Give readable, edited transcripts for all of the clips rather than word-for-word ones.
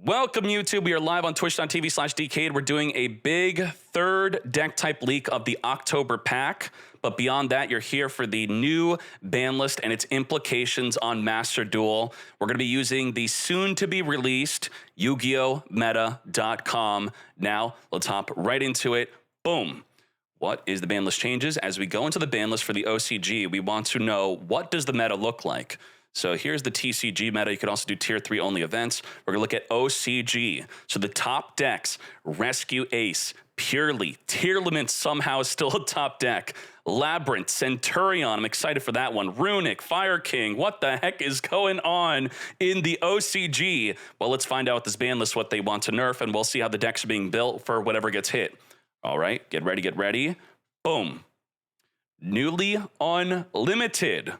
Welcome, YouTube. We are live on twitch.tv/Decade. We're doing a big third deck type leak of the October pack. But beyond that, you're here for the new ban list and its implications on Master Duel. We're going to be using the soon-to-be-released Yu-Gi-Oh! Meta.com. Now, let's hop right into it. Boom. What is the ban list changes? As we go into the ban list for the OCG, we want to know, what does the meta look like? So here's the TCG meta. You can also do tier 3 only events. We're gonna look at OCG. So the top decks: Rescue Ace, Purrely, Tearlaments somehow is still a top deck, Labyrinth, Centurion, I'm excited for that one, Runic, Fire King. What the heck is going on in the OCG? Well, let's find out with this ban list what they want to nerf, and we'll see how the decks are being built for whatever gets hit. All right, get ready, get ready. Boom. Newly unlimited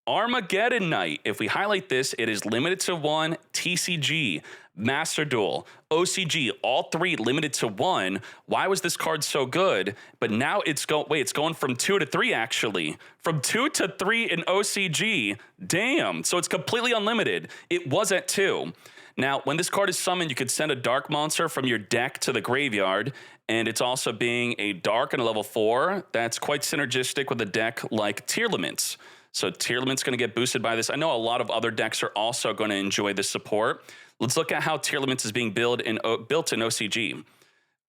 Armageddon Knight. If we highlight this, it is limited to 1, TCG, Master Duel, OCG, all 3 limited to 1. Why was this card so good? But now it's going from 2 to 3 actually. From 2 to 3 in OCG. Damn. So it's completely unlimited. It was at 2. Now, when this card is summoned, you could send a dark monster from your deck to the graveyard, and it's also being a dark and a level 4. That's quite synergistic with a deck like Tearlaments. So Tearlaments going to get boosted by this. I know a lot of other decks are also going to enjoy this support. Let's look at how Tearlaments is being built in OCG.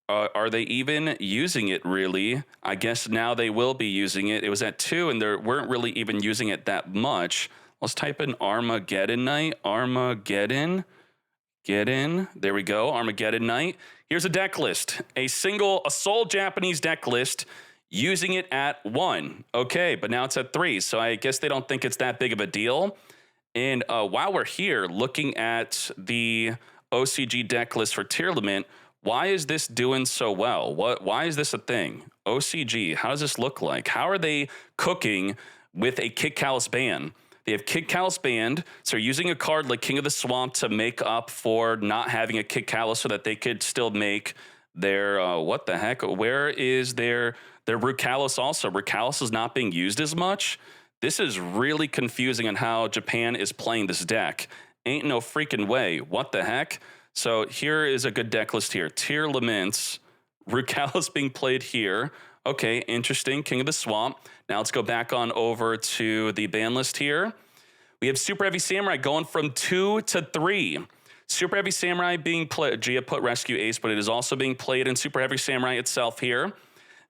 Are they even using it, really? I guess now they will be using it. It was at 2, and they weren't really even using it that much. Let's type in Armageddon Knight. Armageddon. Get in. There we go. Armageddon Knight. Here's a deck list. A sole Japanese deck list, using it at 1. Okay, but now it's at 3, so I guess they don't think it's that big of a deal. And while we're here looking at the OCG deck list for Tearlament, why is this doing so well? Why is this a thing? OCG, how does this look like? How are they cooking with a Kid Callus ban? They have Kid Callus banned, so they're using a card like King of the Swamp to make up for not having a Kid Callus so that they could still make their, what the heck? Where is their Rucalis also? Rucalis is not being used as much. This is really confusing on how Japan is playing this deck. Ain't no freaking way. What the heck? So here is a good deck list here. Tearlaments, Rucalis being played here. Okay, interesting. King of the Swamp. Now let's go back on over to the ban list here. We have Superheavy Samurai going from 2 to 3. Superheavy Samurai being played. Gia put Rescue Ace, but it is also being played in Superheavy Samurai itself here.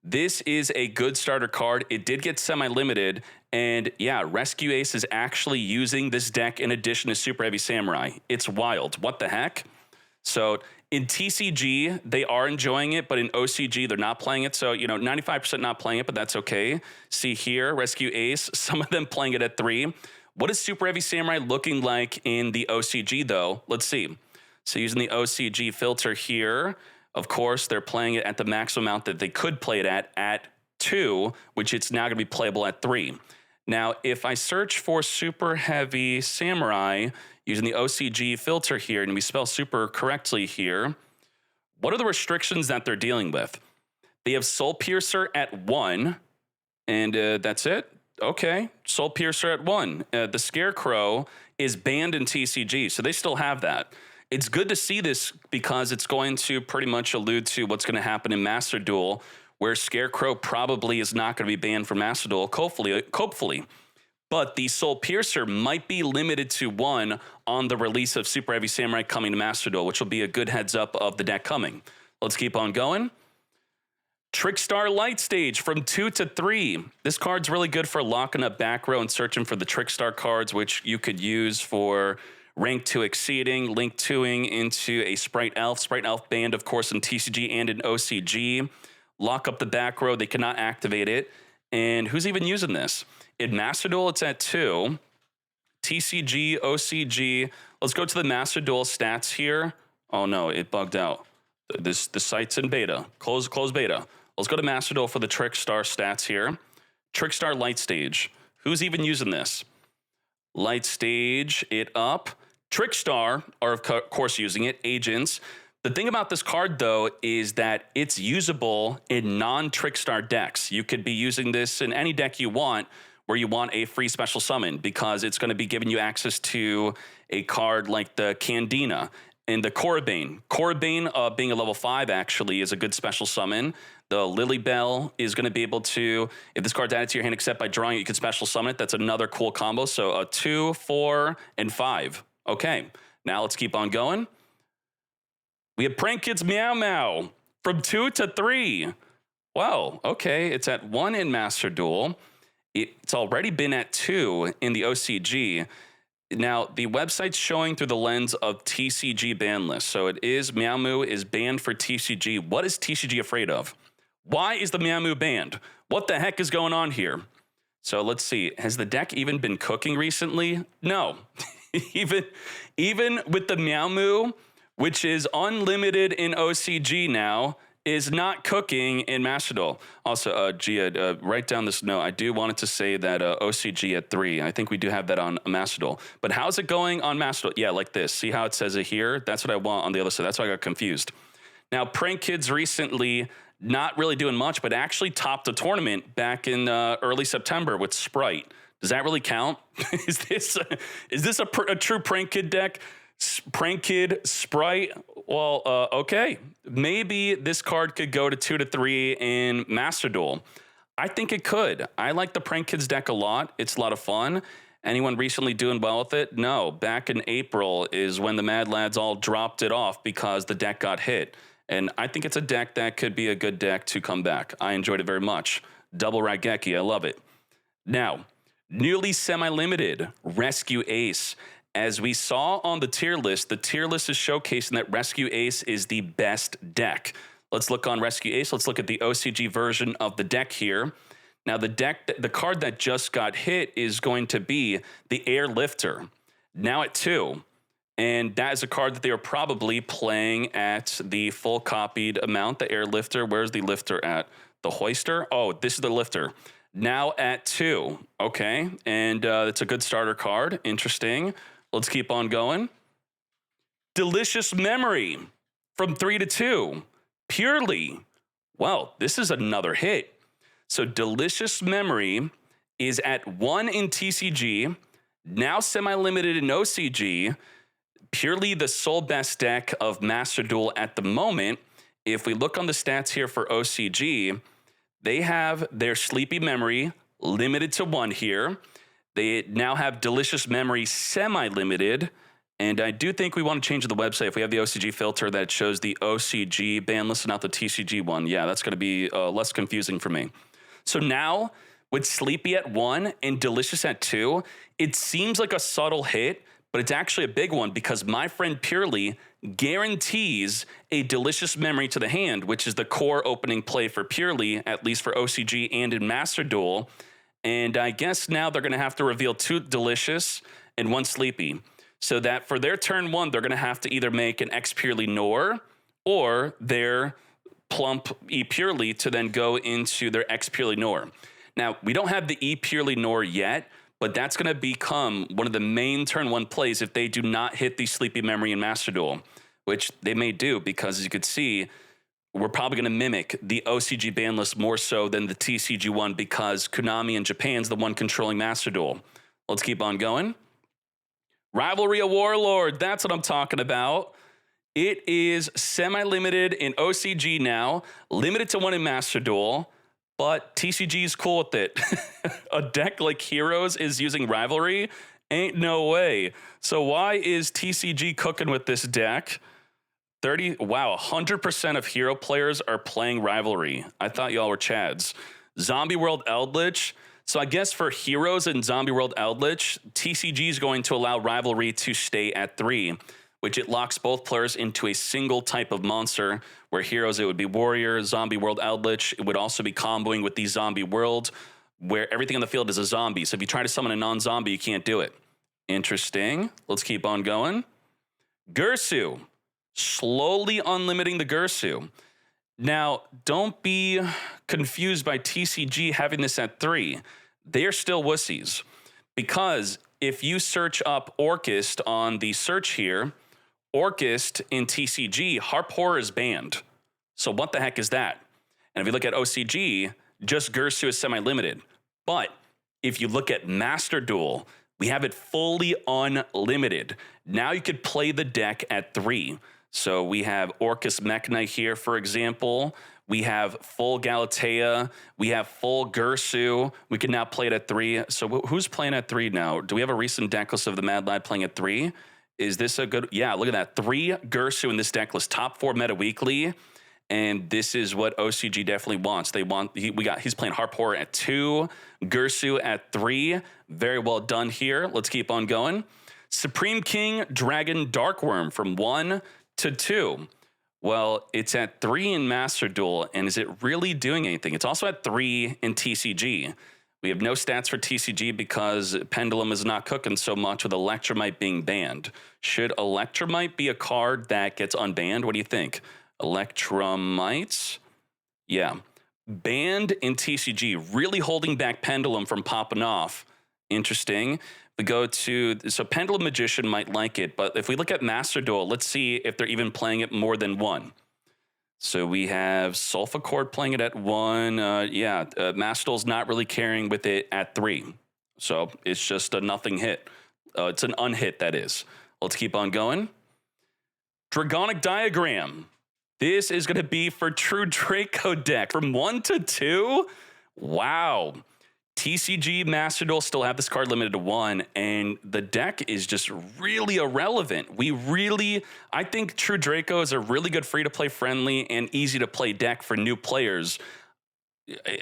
This is a good starter card. It did get semi-limited, and yeah, Rescue Ace is actually using this deck in addition to Superheavy Samurai. It's wild. What the heck? So in TCG, they are enjoying it, but in OCG, they're not playing it. So, 95% not playing it, but that's okay. See here, Rescue Ace, some of them playing it at 3. What is Superheavy Samurai looking like in the OCG, though? Let's see. So using the OCG filter here, of course, they're playing it at the maximum amount that they could play it at 2, which it's now going to be playable at 3. Now, if I search for Superheavy Samurai using the OCG filter here, and we spell super correctly here, what are the restrictions that they're dealing with? They have Soul Piercer at 1, and that's it. Okay, Soul Piercer at 1. The Scarecrow is banned in TCG, so they still have that. It's good to see this because it's going to pretty much allude to what's going to happen in Master Duel, where Scarecrow probably is not going to be banned from Master Duel, hopefully. But the Soul Piercer might be limited to 1 on the release of Superheavy Samurai coming to Master Duel, which will be a good heads up of the deck coming. Let's keep on going. Trickstar Light Stage from 2 to 3. This card's really good for locking up back row and searching for the Trickstar cards, which you could use for rank 2 exceeding, link 2ing into a Sprite Elf banned, of course, in TCG and in OCG. Lock up the back row. They cannot activate it. And who's even using this? In Master Duel, it's at 2. TCG, OCG. Let's go to the Master Duel stats here. Oh, no, it bugged out. The site's in beta. Close beta. Let's go to Master Duel for the Trickstar stats here. Trickstar Light Stage. Who's even using this? Light Stage it up. Trickstar are, of course, using it. Agents. The thing about this card, though, is that it's usable in non-Trickstar decks. You could be using this in any deck you want where you want a free special summon, because it's going to be giving you access to a card like the Candina And the Korribane being a level 5 actually is a good special summon. The Lilybell is going to be able to, if this card's added to your hand except by drawing it, you can special summon it. That's another cool combo. So a 2, 4, and 5. Okay, now let's keep on going. We have Prank Kids Meow-Meow from 2 to 3. Wow, okay, it's at 1 in Master Duel. It's already been at 2 in the OCG. Now, the website's showing through the lens of TCG ban list. So it is, Meow-Meow is banned for TCG. What is TCG afraid of? Why is the Meow-Meow banned? What the heck is going on here? So let's see. Has the deck even been cooking recently? No. even with the Meow-Meow, which is unlimited in OCG now, is not cooking in Master Duel. Also, Gia, write down this note. I do want it to say that OCG at 3. I think we do have that on Master Duel. But how's it going on Master Duel? Yeah, like this. See how it says it here? That's what I want on the other side. That's why I got confused. Now, Prank Kids recently not really doing much, but actually topped a tournament back in early September with Sprite. Does that really count? Is this a true Prank Kid deck? Prank Kid, Sprite. Well, okay. Maybe this card could go to 2 to 3 in Master Duel. I think it could. I like the Prank Kids deck a lot. It's a lot of fun. Anyone recently doing well with it? No. Back in April is when the Mad Lads all dropped it off because the deck got hit. And I think it's a deck that could be a good deck to come back. I enjoyed it very much. Double Raigeki, I love it. Now, newly semi-limited Rescue Ace. As we saw on the tier list is showcasing that Rescue Ace is the best deck. Let's look on Rescue Ace. Let's look at the OCG version of the deck here. Now, the card that just got hit is going to be the Airlifter, now at 2. And that is a card that they are probably playing at the full copied amount, the Airlifter. Where's the lifter at? The Hoister? Oh, this is the lifter. Now at 2. Okay, and it's a good starter card. Interesting. Let's keep on going. Delicious Memory from 3 to 2. Purrely. Well, this is another hit. So Delicious Memory is at 1 in TCG, now semi-limited in OCG. Purrely the sole best deck of Master Duel at the moment. If we look on the stats here for OCG, they have their Sleepy Memory limited to 1 here. They now have Delicious Memory semi-limited. And I do think we want to change the website. If we have the OCG filter that shows the OCG ban list and not the TCG one. Yeah, that's going to be less confusing for me. So now with Sleepy at 1 and Delicious at 2, it seems like a subtle hit, but it's actually a big one because my friend Purrely guarantees a Delicious Memory to the hand, which is the core opening play for Purrely, at least for OCG and in Master Duel. And I guess now they're going to have to reveal 2 Delicious and 1 Sleepy. So that for their turn 1, they're going to have to either make an X Purrely Nor or their plump E Purrely to then go into their X Purrely Nor. Now, we don't have the E Purrely Nor yet, but that's going to become one of the main turn 1 plays if they do not hit the Sleepy Memory in Master Duel, which they may do because, as you could see, we're probably going to mimic the OCG ban list more so than the TCG one because Konami in Japan's the one controlling Master Duel. Let's keep on going. Rivalry of Warlords, that's what I'm talking about. It is semi-limited in OCG now, limited to 1 in Master Duel. But TCG is cool with it. A deck like Heroes is using Rivalry? Ain't no way. So why is TCG cooking with this deck? 100% of Hero players are playing Rivalry. I thought y'all were Chads. Zombie World Eldritch. So I guess for Heroes and Zombie World Eldritch, TCG is going to allow Rivalry to stay at 3, which it locks both players into a single type of monster, where Heroes, it would be Warrior, Zombie World Eldritch. It would also be comboing with the Zombie World, where everything on the field is a zombie. So if you try to summon a non-zombie, you can't do it. Interesting. Let's keep on going. Girsu. Slowly unlimiting the Girsu. Now, don't be confused by TCG having this at 3. They're still wussies. Because if you search up Orcust on the search here, Orcust in TCG, Harp Horror is banned. So what the heck is that? And if you look at OCG, just Girsu is semi-limited. But if you look at Master Duel, we have it fully unlimited. Now you could play the deck at 3. So we have Orcust Knight here, for example. We have full Galatea. We have full Girsu. We can now play it at 3. So who's playing at 3 now? Do we have a recent deck list of the Mad Lad playing at 3? Is this a good? Yeah, look at that. 3 Girsu in this deck list. Top 4 meta weekly. And this is what OCG definitely wants. They want, he's playing Harp Horror at 2, Girsu at 3. Very well done here. Let's keep on going. Supreme King Dragon Darkworm from 1 to 2. Well, it's at 3 in Master Duel, and is it really doing anything? It's also at 3 in TCG. We have no stats for TCG because Pendulum is not cooking so much with Electromite being banned. Should Electromite be a card that gets unbanned? What do you think? Electromites? Yeah. Banned in TCG, really holding back Pendulum from popping off. Interesting. We go to, so Pendulum Magician might like it, but if we look at Master Duel, let's see if they're even playing it more than 1. So we have Sulfacord playing it at 1. Master Duel's not really caring with it at 3. So it's just a nothing hit. It's an unhit, that is. Let's keep on going. Dragonic Diagram. This is going to be for True Draco deck from 1 to 2. Wow. TCG Master Duel still have this card limited to 1, and the deck is just really irrelevant. I think True Draco is a really good free-to-play friendly and easy-to-play deck for new players.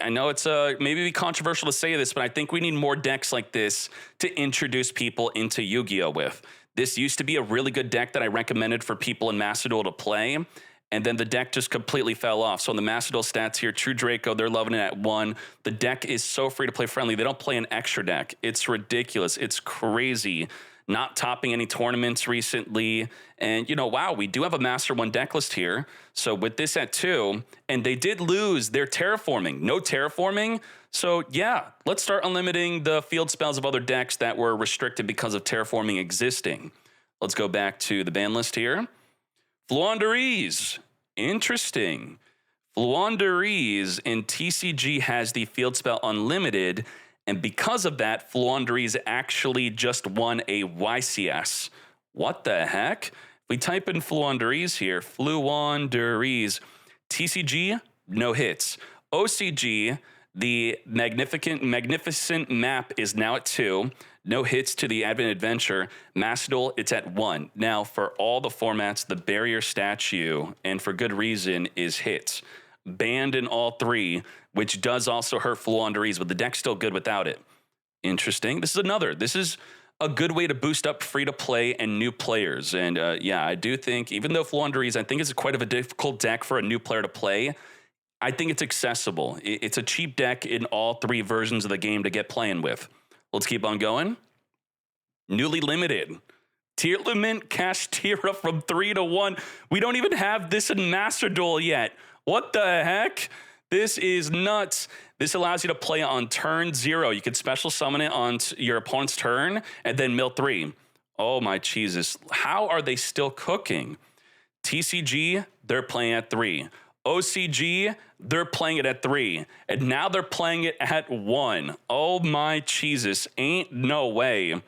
I know it's maybe controversial to say this, but I think we need more decks like this to introduce people into Yu-Gi-Oh! With. This used to be a really good deck that I recommended for people in Master Duel to play, and then the deck just completely fell off. So in the Master Duel stats here, True Draco, they're loving it at 1. The deck is so free-to-play friendly. They don't play an extra deck. It's ridiculous. It's crazy. Not topping any tournaments recently. And, wow, we do have a Master 1 deck list here. So with this at 2, and they did lose their terraforming. No terraforming. So, yeah, let's start unlimiting the field spells of other decks that were restricted because of terraforming existing. Let's go back to the ban list here. Floowandereeze. Interesting. Floowandereeze in TCG has the field spell unlimited, and because of that, Floowandereeze actually just won a YCS. What the heck? If we type in Floowandereeze here, Floowandereeze, TCG, no hits. OCG, the magnificent map is now at 2. No hits to the Advent Adventure. Master Duel, it's at 1. Now, for all the formats, the barrier statue, and for good reason, is hits. Banned in all 3, which does also hurt Floowandereeze, but the deck's still good without it. Interesting. This is a good way to boost up free-to-play and new players. And I do think, even though Floowandereeze, I think it's quite of a difficult deck for a new player to play, I think it's accessible. It's a cheap deck in all 3 versions of the game to get playing with. Let's keep on going. Newly limited. Tearlaments Kashtira from 3 to 1. We don't even have this in Master Duel yet. What the heck? This is nuts. This allows you to play on turn 0. You can special summon it on your opponent's turn and then mill 3. Oh my Jesus. How are they still cooking? TCG, they're playing at 3. OCG, they're playing it at 3. And now they're playing it at 1. Oh my Jesus. Ain't no way.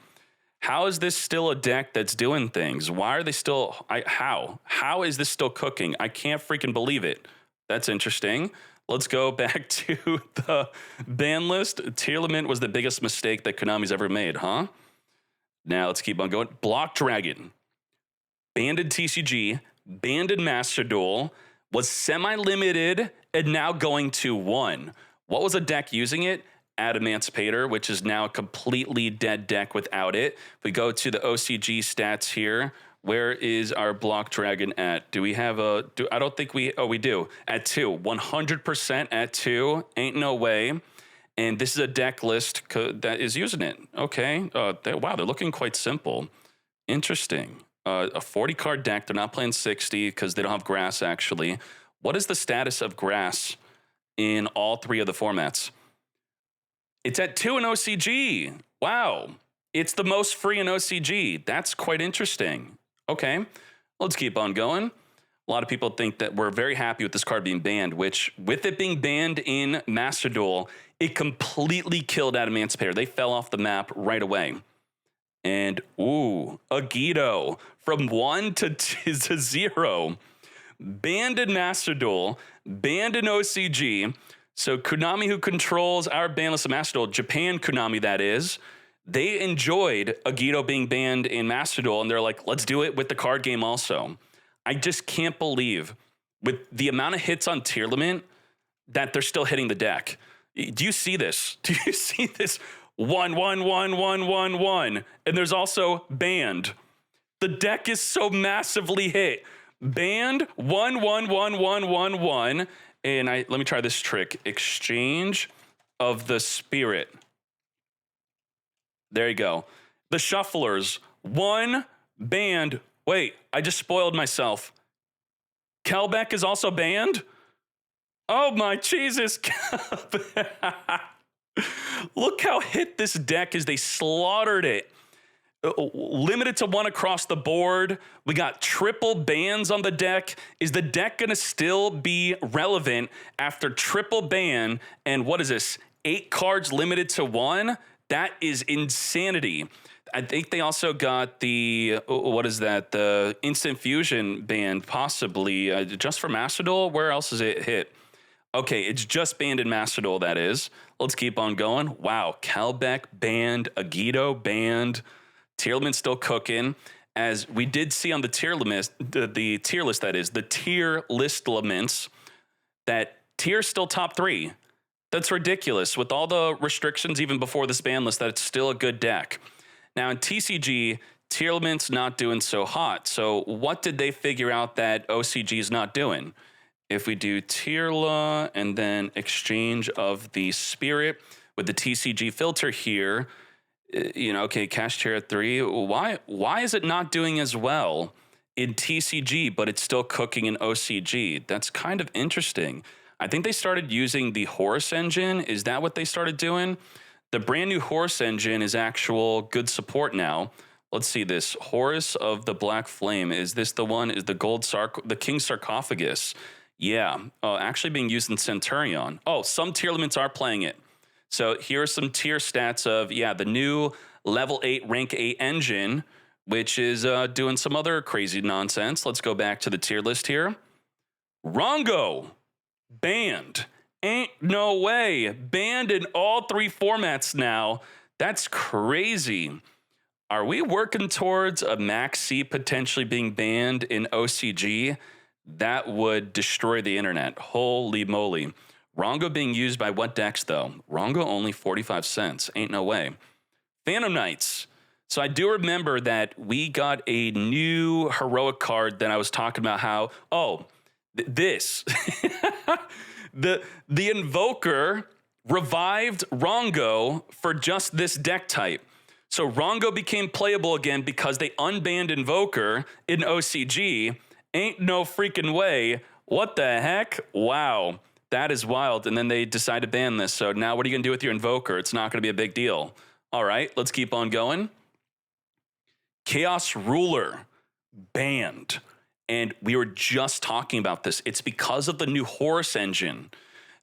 How is this still a deck that's doing things? Why are they still... How is this still cooking? I can't freaking believe it. That's interesting. Let's go back to the ban list. Tearlaments was the biggest mistake that Konami's ever made, huh? Now let's keep on going. Block Dragon. Banned in TCG. Banned in Master Duel. Was semi-limited and now going to 1. What was a deck using it? Emancipator, which is now a completely dead deck without it. If we go to the OCG stats here, where is our Block Dragon at? Do we have a... I don't think we... Oh, we do. At 2. 100% at 2. Ain't no way. And this is a deck list that is using it. Okay. Wow, they're looking quite simple. Interesting. A 40-card deck. They're not playing 60 because they don't have grass, actually. What is the status of grass in all 3 of the formats? It's at 2 in OCG. Wow. It's the most free in OCG. That's quite interesting. Okay. Let's keep on going. A lot of people think that we're very happy with this card being banned, which, with it being banned in Master Duel, it completely killed Emancipator. They fell off the map right away. And, ooh, Agito from 1 to 0. Banned in Master Duel, banned in OCG. So Konami, who controls our ban list of Master Duel, Japan Konami that is, they enjoyed Agito being banned in Master Duel, and they're like, let's do it with the card game also. I just can't believe, with the amount of hits on Tearlament, that they're still hitting the deck. Do you see this? Do you see this? 1, 1, 1, 1, 1, 1. And there's also banned. The deck is so massively hit. Banned 1, 1, 1, 1, 1, 1. And let me try this trick. Exchange of the Spirit. There you go. The Shufflers. 1 banned. Wait, I just spoiled myself. Kelbeck is also banned? Oh my Jesus. Look how hit this deck is. They slaughtered it. Limited to 1 across the board. We got triple bans on the deck. Is the deck going to still be relevant after triple ban? And what is this? 8 cards limited to 1? That is insanity. I think they also got the, what is that? The Instant Fusion ban, possibly. Just for Master Duel? Where else is it hit? Okay, it's just banned in Master Duel, that is. Let's keep on going. Wow, Kelbeck banned, Agito banned, Tearlament still cooking. As we did see on the tier list, the tier list, that is, the tier list laments, that tier's still top 3. That's ridiculous. With all the restrictions even before this ban list, that it's still a good deck. Now in TCG, Tearlament's not doing so hot. So what did they figure out that OCG is not doing? If we do Tearla and then exchange of the Spirit with the TCG filter here, okay, Kashtira 3. Why is it not doing as well in TCG, but it's still cooking in OCG? That's kind of interesting. I think they started using the Horus engine. Is that what they started doing? The brand new Horus engine is actual good support now. Let's see this. Horus of the Black Flame. Is this the one? Is the King Sarcophagus? Yeah, actually being used in Centurion. Oh, some tier limits are playing it. So here are some tier stats of, the new level 8, rank 8 engine, which is doing some other crazy nonsense. Let's go back to the tier list here. Rongo, banned. Ain't no way. Banned in all 3 formats now. That's crazy. Are we working towards a Maxi potentially being banned in OCG? That would destroy the internet. Holy moly. Rongo being used by what decks, though? Rongo only 45 cents. Ain't no way. Phantom Knights. So I do remember that we got a new heroic card that I was talking about how, this. the Invoker revived Rongo for just this deck type. So Rongo became playable again because they unbanned Invoker in OCG. Ain't no freaking way. What the heck? Wow. That is wild. And then they decide to ban this. So now what are you going to do with your Invoker? It's not going to be a big deal. All right, let's keep on going. Chaos Ruler, banned. And we were just talking about this. It's because of the new Horus engine.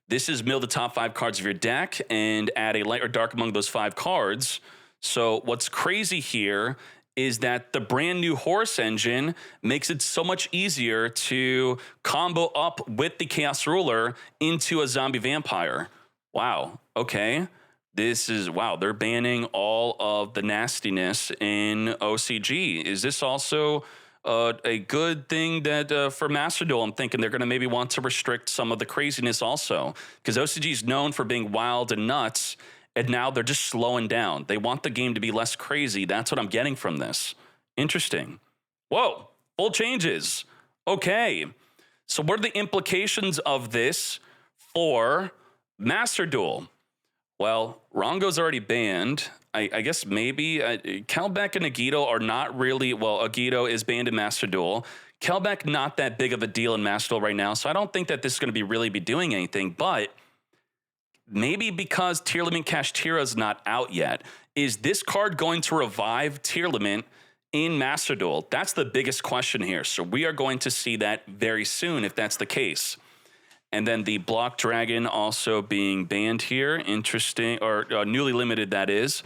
This is mill the top 5 cards of your deck and add a light or dark among those 5 cards. So what's crazy here is that the brand new Horus engine makes it so much easier to combo up with the Chaos Ruler into a zombie vampire. Wow, okay. They're banning all of the nastiness in OCG. Is this also a good thing that for Master Duel, I'm thinking they're going to maybe want to restrict some of the craziness also? Because OCG is known for being wild and nuts, and now they're just slowing down. They want the game to be less crazy. That's what I'm getting from this. Interesting. Whoa, full changes. Okay. So what are the implications of this for Master Duel? Well, Rongo's already banned. I guess maybe Kelbeck and Agito are not really, Agito is banned in Master Duel. Kelbeck, not that big of a deal in Master Duel right now, so I don't think that this is going to really be doing anything, but maybe because Tearlaments Kashtira is not out yet, is this card going to revive Tearlament in Master Duel? That's the biggest question here. So we are going to see that very soon if that's the case. And then the Block Dragon also being banned here. Interesting, or newly limited, that is.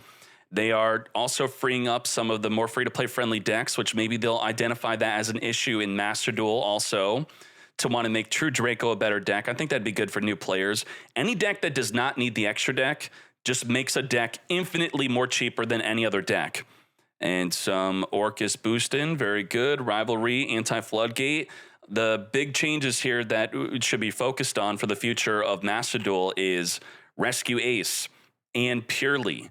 They are also freeing up some of the more free-to-play friendly decks, which maybe they'll identify that as an issue in Master Duel also, to want to make True Draco a better deck. I think that'd be good for new players. Any deck that does not need the extra deck just makes a deck infinitely more cheaper than any other deck. And some Orcust boosting, very good. Rivalry, Anti-Floodgate. The big changes here that should be focused on for the future of Master Duel is Rescue Ace and Purrely.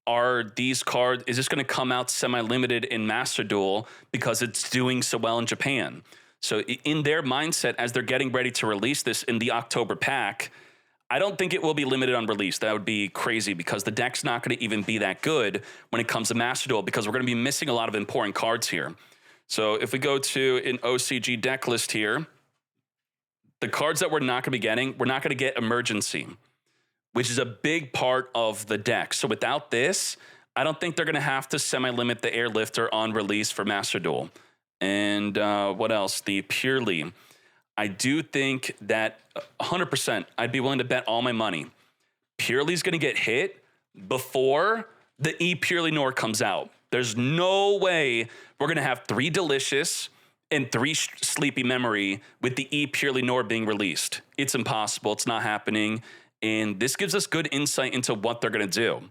Are these cards, is this going to come out semi-limited in Master Duel because it's doing so well in Japan? So in their mindset, as they're getting ready to release this in the October pack, I don't think it will be limited on release. That would be crazy because the deck's not going to even be that good when it comes to Master Duel because we're going to be missing a lot of important cards here. So if we go to an OCG deck list here, the cards that we're not going to be getting, we're not going to get Emergency, which is a big part of the deck. So without this, I don't think they're going to have to semi-limit the Airlifter on release for Master Duel. And what else? The Purrely. I do think that 100%, I'd be willing to bet all my money. Purrely's going to get hit before the Purrely Nor comes out. There's no way we're going to have 3 Delicious and 3 Sleepy Memory with the Purrely Nor being released. It's impossible. It's not happening. And this gives us good insight into what they're going to do.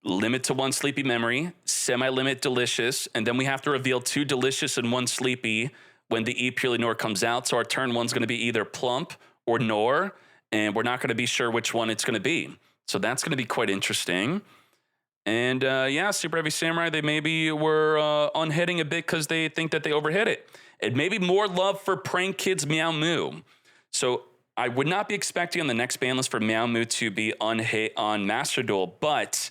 Limit to 1 Sleepy Memory, semi-limit Delicious, and then we have to reveal 2 Delicious and 1 Sleepy when the Purrely Nor comes out. So our turn 1's going to be either Plump or Nor, and we're not going to be sure which one it's going to be. So that's going to be quite interesting. And yeah, Superheavy Samurai, they maybe were unhitting a bit because they think that they overhit it. And maybe more love for Prank Kids Meow-Meow. So I would not be expecting on the next ban list for Meow-Meow to be unhit on Master Duel, but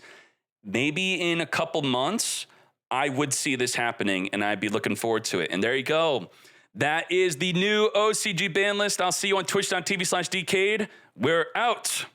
maybe in a couple months, I would see this happening, and I'd be looking forward to it. And there you go. That is the new OCG ban list. I'll see you on twitch.tv/Dcade. We're out.